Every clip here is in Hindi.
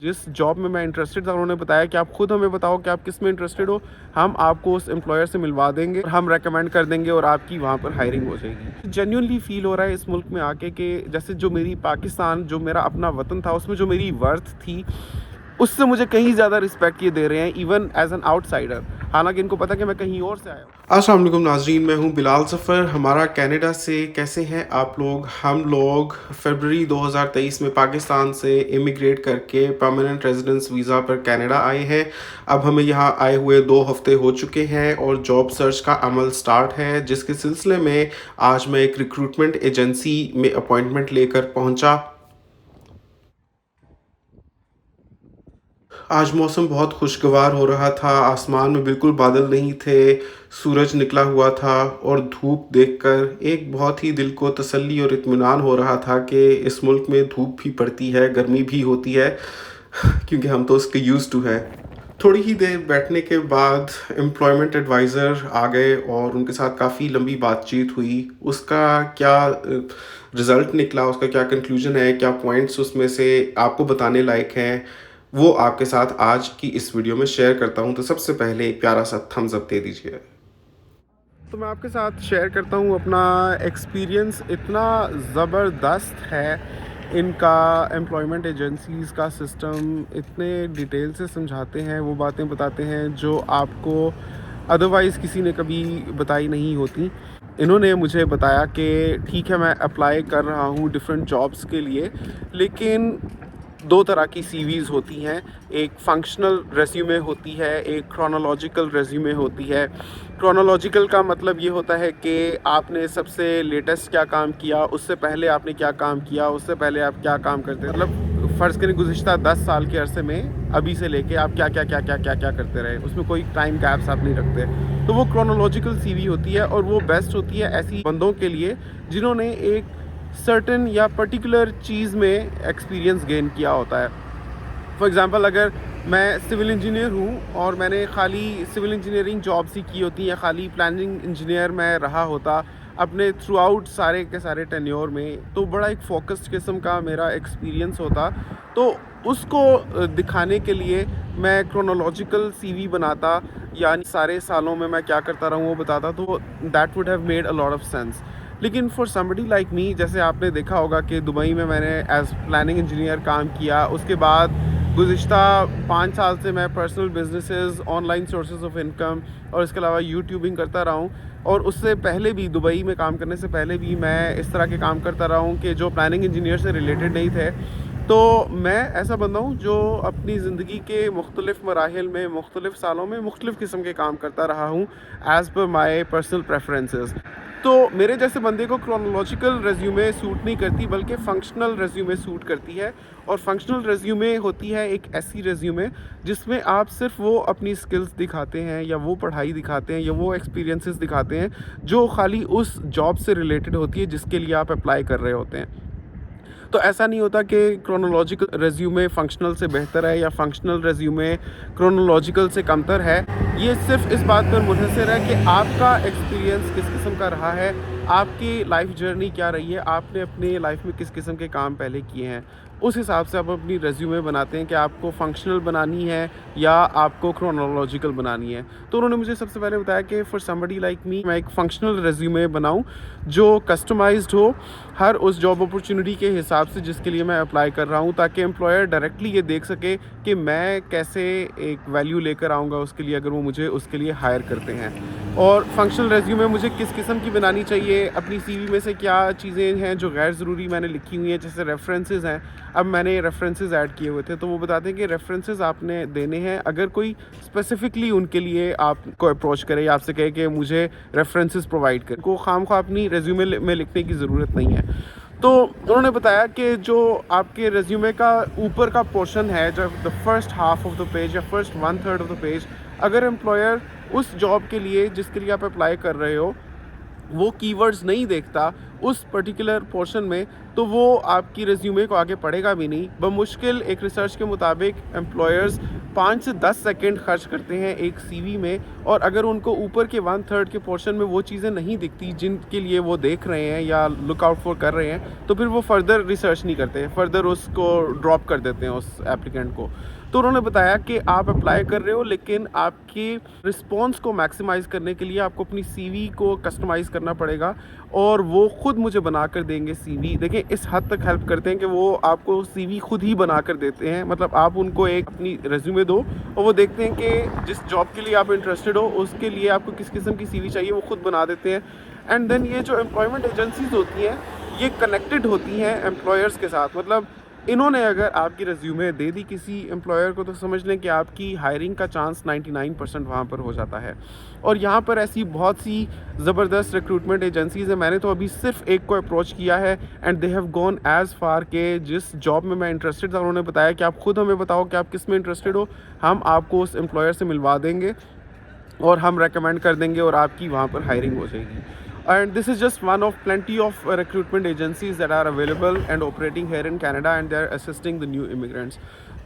जिस जॉब में मैं इंटरेस्टेड था उन्होंने बताया कि आप खुद हमें बताओ कि आप किस में इंटरेस्टेड हो, हम आपको उस एम्प्लॉयर से मिलवा देंगे और हम रेकमेंड कर देंगे और आपकी वहाँ पर हायरिंग हो जाएगी। जेन्युइनली फील हो रहा है इस मुल्क में आके कि जैसे जो मेरी पाकिस्तान, जो मेरा अपना वतन था, उसमें जो मेरी वर्थ थी, उससे मुझे कहीं ज़्यादा रिस्पेक्ट ये दे रहे हैं, इवन एज एन आउटसाइडर, हालांकि इनको पता कि मैं कहीं और से आया हूँ। अस्सलाम वालेकुम नाजरीन, मैं हूँ बिलाल सफ़र। हमारा कनाडा से कैसे हैं आप लोग? हम लोग फरवरी 2023 में पाकिस्तान से इमिग्रेट करके परमानेंट रेजिडेंस वीज़ा पर कनाडा आए हैं। अब हमें यहाँ आए हुए 2 हफ्ते हो चुके हैं और जॉब सर्च का अमल स्टार्ट है, जिसके सिलसिले में आज मैं एक रिक्रूटमेंट एजेंसी में अपॉइंटमेंट लेकर पहुँचा। आज मौसम बहुत खुशगवार हो रहा था, आसमान में बिल्कुल बादल नहीं थे, सूरज निकला हुआ था और धूप देखकर एक बहुत ही दिल को तसल्ली और इत्मीनान हो रहा था कि इस मुल्क में धूप भी पड़ती है, गर्मी भी होती है, क्योंकि हम तो उसके यूज़ टू हैं। थोड़ी ही देर बैठने के बाद एम्प्लॉयमेंट एडवाइज़र आ गए और उनके साथ काफ़ी लंबी बातचीत हुई। उसका क्या रिज़ल्ट निकला, उसका क्या कंक्लूजन है, क्या पॉइंट्स उसमें से आपको बताने लायक हैं, वो आपके साथ आज की इस वीडियो में शेयर करता हूँ। तो सबसे पहले एक प्यारा सा थम्स अप दे दीजिए। तो मैं आपके साथ शेयर करता हूँ अपना एक्सपीरियंस। इतना ज़बरदस्त है इनका एम्प्लॉयमेंट एजेंसीज़ का सिस्टम, इतने डिटेल से समझाते हैं, वो बातें बताते हैं जो आपको अदरवाइज़ किसी ने कभी बताई नहीं होती। इन्होंने मुझे बताया कि ठीक है, मैं अप्लाई कर रहा हूँ डिफरेंट जॉब्स के लिए, लेकिन 2 तरह की सीवीज़ होती हैं। एक फंक्शनल रेज़्यूमे होती है, एक क्रोनोलॉजिकल रेज़्यूमे होती है। क्रोनोलॉजिकल का मतलब ये होता है कि आपने सबसे लेटेस्ट क्या काम किया, उससे पहले आपने क्या काम किया, उससे पहले आप क्या काम करते हैं, मतलब फ़र्ज़ करें गुज़िश्ता 10 साल के अरसे में अभी से लेके आप क्या करते रहे, उसमें कोई टाइम गैप्स आप नहीं रखते। तो वो क्रोनोलॉजिकल सीवी होती है और वो बेस्ट होती है ऐसी बंदों के लिए जिन्होंने एक सर्टेन या पर्टिकुलर चीज़ में एक्सपीरियंस गेन किया होता है। फॉर एग्ज़ाम्पल, अगर मैं सिविल इंजीनियर हूँ और मैंने खाली सिविल इंजीनियरिंग जॉब्स ही की होती या खाली प्लानिंग इंजीनियर मैं रहा होता अपने थ्रू आउट सारे के सारे टेन्योर में, तो बड़ा एक फोकस्ड किस्म का मेरा एक्सपीरियंस होता। तो उसको दिखाने के लिए मैं क्रोनोलॉजिकल सीवी बनाता, यानी सारे सालों में मैं क्या करता रहा हूँ वो बताता, तो that would have made a lot of sense. लेकिन फॉर समबडी लाइक मी, जैसे आपने देखा होगा कि दुबई में मैंने एज प्लानिंग इंजीनियर काम किया, उसके बाद गुज़िश्ता 5 साल से मैं personal businesses, online sources of income और इसके अलावा यूट्यूबिंग करता रहा हूँ। और उससे पहले भी, दुबई में काम करने से पहले भी, मैं इस तरह के काम करता रहा हूँ कि जो प्लानिंग इंजीनियर से रिलेटेड नहीं थे। तो मैं ऐसा बंदा हूँ जो अपनी ज़िंदगी के मुख्तलिफ़ मराहिल में, मुख्तलिफ़ सालों में मुख्तलिफ़ किस्म के काम करता रहा हूँ as per my personal preferences. तो मेरे जैसे बंदे को क्रोनोलॉजिकल रेज़्यूमे सूट नहीं करती, बल्कि फ़ंक्शनल रेज़्यूमे सूट करती है। और फंक्शनल रेज़्यूमे होती है एक ऐसी रेज़्यूमे जिसमें आप सिर्फ वो अपनी स्किल्स दिखाते हैं या वो पढ़ाई दिखाते हैं या वो एक्सपीरियंसेस दिखाते हैं जो खाली उस जॉब से रिलेटेड होती है जिसके लिए आप अप्लाई कर रहे होते हैं। तो ऐसा नहीं होता कि क्रोनोलॉजिकल रेज़्यूमे फ़ंक्शनल से बेहतर है या फ़ंक्शनल रेज़्यूमे क्रोनोलॉजिकल से कमतर है। ये सिर्फ़ इस बात पर मुनहसर है कि आपका एक्सपीरियंस किस किस्म का रहा है, आपकी लाइफ़ जर्नी क्या रही है, आपने अपने लाइफ़ में किस किस्म के काम पहले किए हैं। उस हिसाब से आप अपनी रेज़्यूमे बनाते हैं कि आपको फ़ंक्शनल बनानी है या आपको क्रोनोलॉजिकल बनानी है। तो उन्होंने मुझे सबसे पहले बताया कि फॉर समबडी लाइक मी, मैं एक फ़ंक्शनल रेज़्यूमे बनाऊँ जो कस्टमाइज़्ड हो हर उस जॉब अपॉर्चुनिटी के हिसाब से जिसके लिए मैं अप्लाई कर रहा हूँ, ताकि एम्प्लॉयर डायरेक्टली ये देख सके कि मैं कैसे एक वैल्यू लेकर आऊँगा उसके लिए, अगर वो मुझे उसके लिए हायर करते हैं। और फंक्शनल रेज़्यूमे मुझे किस किस्म की बनानी चाहिए, अपनी सीवी में से क्या चीज़ें हैं जो गैर ज़रूरी मैंने लिखी हुई हैं, जैसे रेफरेंसेस हैं। अब मैंने रेफरेंसेस ऐड किए हुए थे, तो वो बताते हैं कि रेफरेंसेस आपने देने हैं अगर कोई स्पेसिफिकली उनके लिए आपको अप्रोच करे या आपसे कहे कि मुझे रेफरेंसेस प्रोवाइड करें, को खामख्वाह अपनी रेज़्यूमे में लिखने की ज़रूरत नहीं है। तो उन्होंने बताया कि जो आपके रेज़्यूमे का ऊपर का पोर्शन है, जो the first half of the page या फर्स्ट 1/3 ऑफ द पेज, अगर एम्प्लॉयर उस जॉब के लिए जिसके लिए आप अप्लाई कर रहे हो वो कीवर्ड्स नहीं देखता उस पर्टिकुलर पोर्शन में, तो वो आपकी रेज़्यूमे को आगे पढ़ेगा भी नहीं। बमुश्किल एक रिसर्च के मुताबिक एम्प्लॉयर्स 5 से 10 सेकंड खर्च करते हैं एक सीवी में, और अगर उनको ऊपर के 1/3 के पोर्शन में वो चीज़ें नहीं दिखती जिनके लिए वो देख रहे हैं या लुक आउट फॉर कर रहे हैं, तो फिर वो फर्दर रिसर्च नहीं करते, फर्दर उसको ड्रॉप कर देते हैं उस एप्लीकेंट को। तो उन्होंने बताया कि आप अप्लाई कर रहे हो, लेकिन आपके रिस्पॉन्स को मैक्सिमाइज़ करने के लिए आपको अपनी सीवी को कस्टमाइज़ करना पड़ेगा, और वो खुद मुझे बना कर देंगे सीवी। देखिए, इस हद तक हेल्प करते हैं कि वो आपको सीवी खुद ही बना कर देते हैं। मतलब आप उनको एक अपनी रेज्यूमे दो और वो देखते हैं कि जिस जॉब के लिए आप इंटरेस्टेड हो उसके लिए आपको किस किस्म की सीवी चाहिए, वो खुद बना देते हैं। एंड देन ये जो एम्प्लॉयमेंट एजेंसीज होती हैं, ये कनेक्टेड होती हैं एम्प्लॉयर्स के साथ। मतलब इन्होंने अगर आपकी रेज्यूमे दे दी किसी एम्प्लॉयर को, तो समझ लें कि आपकी हायरिंग का चांस 99% वहाँ पर हो जाता है। और यहाँ पर ऐसी बहुत सी ज़बरदस्त रिक्रूटमेंट एजेंसीज़ हैं। मैंने तो अभी सिर्फ एक को अप्रोच किया है, and they have gone as far के जिस जॉब में मैं इंटरेस्टेड था, उन्होंने बताया कि आप खुद हमें बताओ कि आप किस में इंटरेस्टेड हो, हम आपको उस एम्प्लॉयर से मिलवा देंगे और हम रेकमेंड कर देंगे और आपकी वहाँ पर हायरिंग हो जाएगी। And this is just one of plenty of recruitment agencies that are available and operating here in Canada, and they are assisting the new immigrants.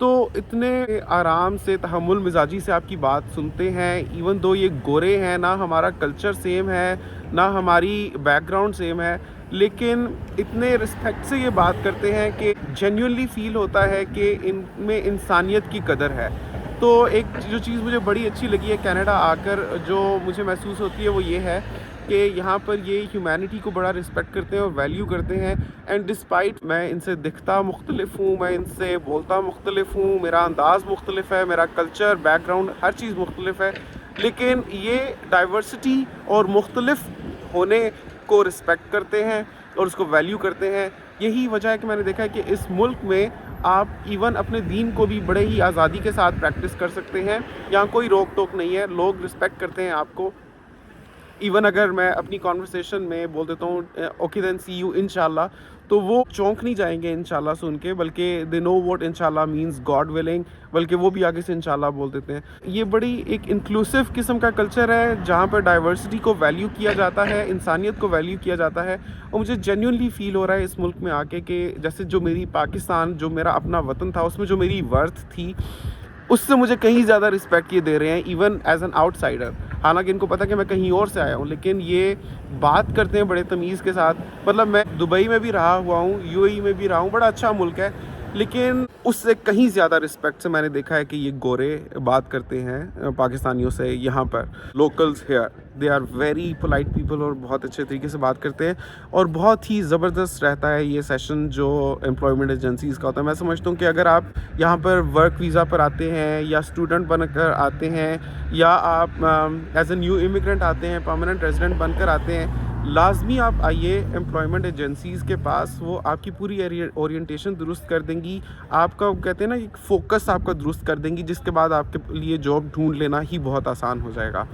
तो इतने आराम से तहम्मुल मिजाजी से आपकी बात सुनते हैं, इवन दो ये गोरे हैं, ना हमारा कल्चर सेम है, ना हमारी बैकग्राउंड सेम है, लेकिन इतने रिस्पेक्ट से ये बात करते हैं कि जेन्युइनली फील होता है कि इनमें इंसानियत की कदर है। तो एक जो चीज़ मुझे बड़ी अच्छी लगी है कनाडा आकर, जो मुझे महसूस होती है, वो ये है कि यहाँ पर ये ह्यूमैनिटी को बड़ा रिस्पेक्ट करते हैं और वैल्यू करते हैं। एंड डिस्पाइट मैं इनसे दिखता मुख्तलिफ हूँ, मैं इनसे बोलता मुख्तलिफ हूँ, मेरा अंदाज़ मुख्तलिफ है, मेरा कल्चर बैकग्राउंड हर चीज़ मुख्तलिफ है, लेकिन ये डाइवर्सिटी और मुख्तलिफ होने को रिस्पेक्ट करते हैं और उसको वैल्यू करते हैं। यही वजह है कि मैंने देखा है कि इस मुल्क में आप इवन अपने दीन को भी बड़े ही आज़ादी के साथ प्रैक्टिस कर सकते हैं। यहाँ कोई रोक टोक नहीं है, लोग रिस्पेक्ट करते हैं आपको। इवन अगर मैं अपनी कॉन्वर्सेशन में बोल देता हूँ ओके देन सी यू इंशाल्लाह, तो वो चौंक नहीं जाएंगे इंशाल्लाह सुन के, बल्कि दे नो व्हाट इंशाल्लाह मींस गॉड विलिंग, बल्कि वो भी आगे से इंशाल्लाह बोल देते हैं। ये बड़ी एक इंक्लूसिव किस्म का कल्चर है जहाँ पर डाइवर्सिटी को वैल्यू किया जाता है, इंसानियत को वैल्यू किया जाता है। और मुझे जेन्युइनली फील हो रहा है इस मुल्क में आके कि जैसे जो मेरी पाकिस्तान, जो मेरा अपना वतन था, उसमें जो मेरी वर्थ थी, उससे मुझे कहीं ज़्यादा रिस्पेक्ट ये दे रहे हैं, इवन एज एन आउटसाइडर। हालांकि इनको पता कि मैं कहीं और से आया हूँ, लेकिन ये बात करते हैं बड़े तमीज़ के साथ। मतलब मैं दुबई में भी रहा हुआ हूँ, यूएई में भी रहा हूँ, बड़ा अच्छा मुल्क है, लेकिन उससे कहीं ज़्यादा रिस्पेक्ट से मैंने देखा है कि ये गोरे बात करते हैं पाकिस्तानियों से। यहाँ पर locals here they are very polite people और बहुत अच्छे तरीके से बात करते हैं, और बहुत ही ज़बरदस्त रहता है ये सेशन जो एम्प्लॉयमेंट एजेंसीज़ का होता है। मैं समझता हूँ कि अगर आप यहाँ पर वर्क वीज़ा पर आते हैं, या स्टूडेंट बनकर आते हैं, या आप एज ए न्यू इमिग्रेंट आते हैं, परमानेंट रेजिडेंट बनकर आते हैं, लाजमी आप आइए एम्प्लॉयमेंट एजेंसीज़ के पास। वो आपकी पूरी ओरिएंटेशन दुरुस्त कर देंगी, आपका कहते हैं ना एक फ़ोकस आपका दुरुस्त कर देंगी, जिसके बाद आपके लिए जॉब ढूंढ लेना ही बहुत आसान हो जाएगा।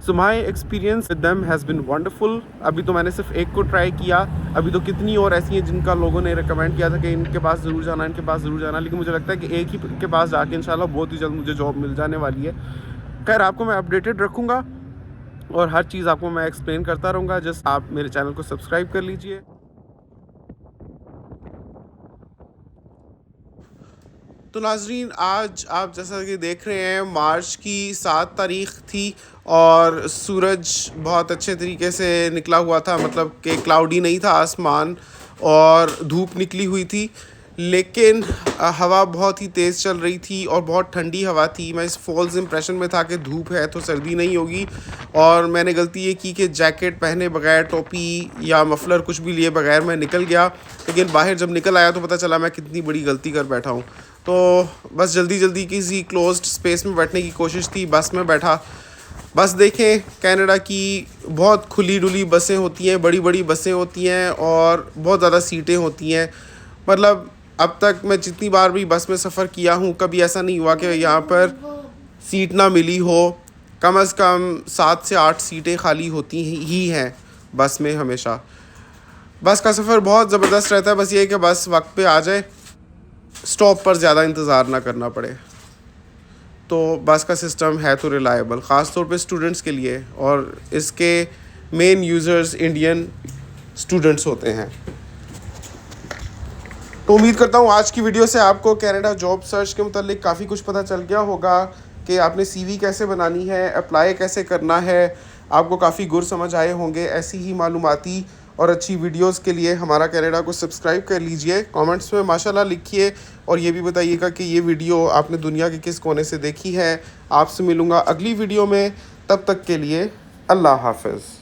So my experience with them has been wonderful. अभी तो मैंने सिर्फ एक को ट्राई किया, अभी तो कितनी और ऐसी हैं जिनका लोगों ने रिकमेंड किया था कि इनके पास ज़रूर जाना, इनके पास ज़रूर जाना, लेकिन मुझे लगता है कि एक ही के पास जाके इंशाल्लाह बहुत ही जल्द मुझे जॉब मिल जाने वाली है। खैर, आपको मैं अपडेटेड रखूँगा और हर चीज़ आपको मैं एक्सप्लेन करता रहूँगा। जस्ट आप मेरे चैनल को सब्सक्राइब कर लीजिए। तो नाजरीन, आज आप जैसा कि देख रहे हैं, मार्च की 7 तारीख़ थी और सूरज बहुत अच्छे तरीके से निकला हुआ था। मतलब कि क्लाउडी नहीं था आसमान और धूप निकली हुई थी, लेकिन हवा बहुत ही तेज़ चल रही थी और बहुत ठंडी हवा थी। मैं इस फॉल्स इंप्रेशन में था कि धूप है तो सर्दी नहीं होगी, और मैंने गलती ये की कि जैकेट पहने बगैर, टोपी या मफलर कुछ भी लिए बगैर मैं निकल गया। लेकिन बाहर जब निकल आया तो पता चला मैं कितनी बड़ी गलती कर बैठा हूँ। तो बस जल्दी जल्दी किसी क्लोज्ड स्पेस में बैठने की कोशिश थी, बस में बैठा। बस देखें, कनाडा की बहुत खुली डुली बसें होती हैं, बड़ी बड़ी बसें होती हैं और बहुत ज़्यादा सीटें होती हैं। मतलब अब तक मैं जितनी बार भी बस में सफ़र किया हूँ, कभी ऐसा नहीं हुआ कि यहाँ पर सीट ना मिली हो। कम से कम 7 से 8 सीटें खाली होती ही हैं बस में हमेशा। बस का सफ़र बहुत ज़बरदस्त रहता है, बस ये है कि बस वक्त पे आ जाए, स्टॉप पर ज़्यादा इंतज़ार ना करना पड़े। तो बस का सिस्टम है तो रिलायबल, ख़ास तौर पे स्टूडेंट्स के लिए, और इसके मेन यूज़र्स इंडियन स्टूडेंट्स होते हैं। तो उम्मीद करता हूँ आज की वीडियो से आपको कनाडा जॉब सर्च के मुतालिक काफ़ी कुछ पता चल गया होगा कि आपने सीवी कैसे बनानी है, अप्लाई कैसे करना है। आपको काफ़ी गुर समझ आए होंगे। ऐसी ही मालूमाती और अच्छी वीडियोस के लिए हमारा कनाडा को सब्सक्राइब कर लीजिए। कमेंट्स में माशाल्लाह लिखिए और ये भी बताइएगा कि ये वीडियो आपने दुनिया के किस कोने से देखी है। आपसे मिलूँगा अगली वीडियो में, तब तक के लिए अल्लाह हाफ़िज़।